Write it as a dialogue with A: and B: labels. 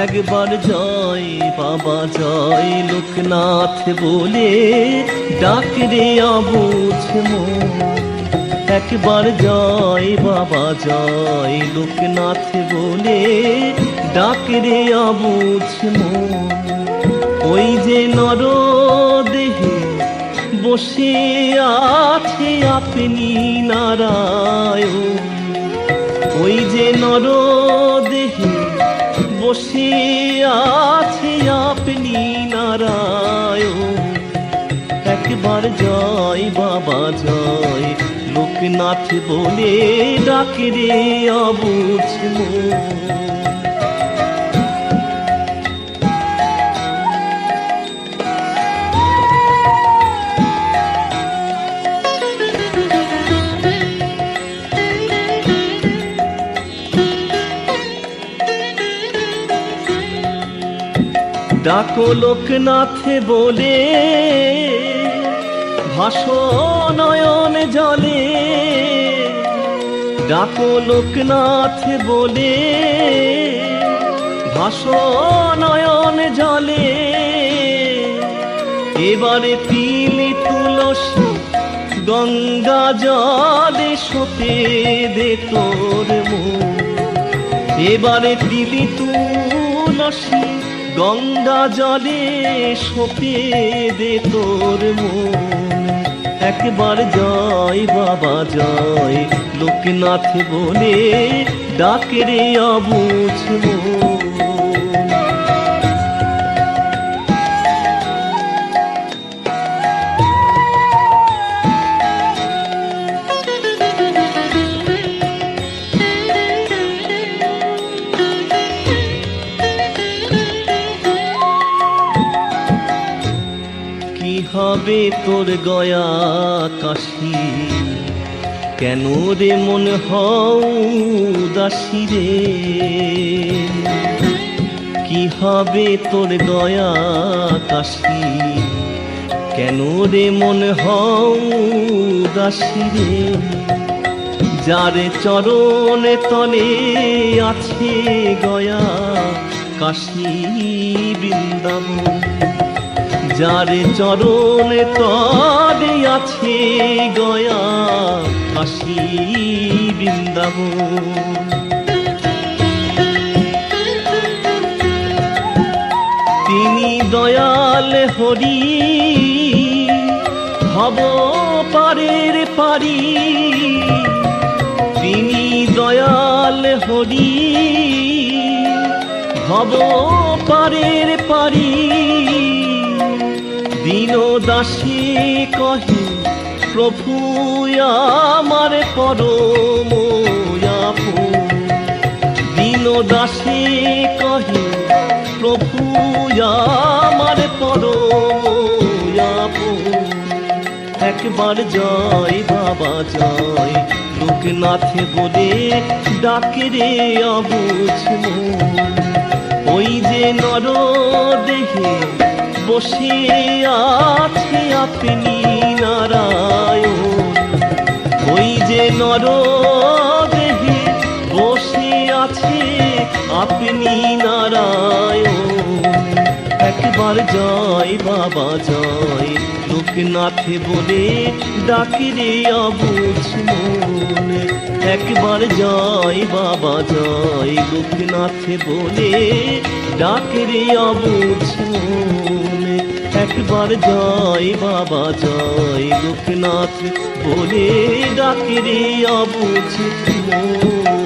A: একবার জয় বাবা জয় লোকনাথ বলে ডাকে রে অবুঝ মন। একবার জয় বাবা জয় লোকনাথ বলে ডাকে রে অবুঝ মন। ওই যে নর দেহে বসে আছে আপনি নারায়ণ, ওই যে নর দেহে বসে আছে আপনি নারায়ণ। একবার জয় বাবা জয় লোকনাথ বলে ডাকে রে অবুঝ মন। ডাকো লোকনাথ বলে ভাসো নয়ন জলে, ডাকো লোকনাথ বলে ভাসো নয়ন জলে। এবারে তিলি তুলসী গঙ্গা জলে সতে দে তোর মন। এবারে তিলি তুলসী গঙ্গা জলে সপে দে তোর মন। একবার জয় বাবা জয় লোকনাথ বলে ডাকে রে অবুঝ মন। হবে তোর গয়া কাশি, কেন রে মন হও উদাসী রে। কি হবে তোর গয়া কাশি, কেন রে মন হও উদাসী রে। যার চরণ তলে আছে গয়া কাশী বৃন্দাবন, যার চরণ তলে আছে গয়া কাশী বৃন্দাবন। তিনি দয়াল হরি ভব পারের পারি, তিনি দয়াল হরি ভব পারের পারি। দীন দাসী কহে প্রভু আমার পরম আপন, দীন দাসী কহে প্রভু আমার পরম আপন। একবার জয় বাবা জয় লোকনাথ বলে ডাকে রে অবুঝ মন। ওই যে নর দেহে বসে আছে আপনি নারায়ণ, ওই যে নর দেহে বসে আছে আপনি নারায়ণ। একবার জয় বাবা জয় লোকনাথ বলে ডাকে রে অবুঝ মন। একবার জয় বাবা জয় লোকনাথ বলে ডাকে রে অবুঝ মন। একবার জয় বাবা জয় লোকনাথ বলে ডাকে রে অবুঝ মন।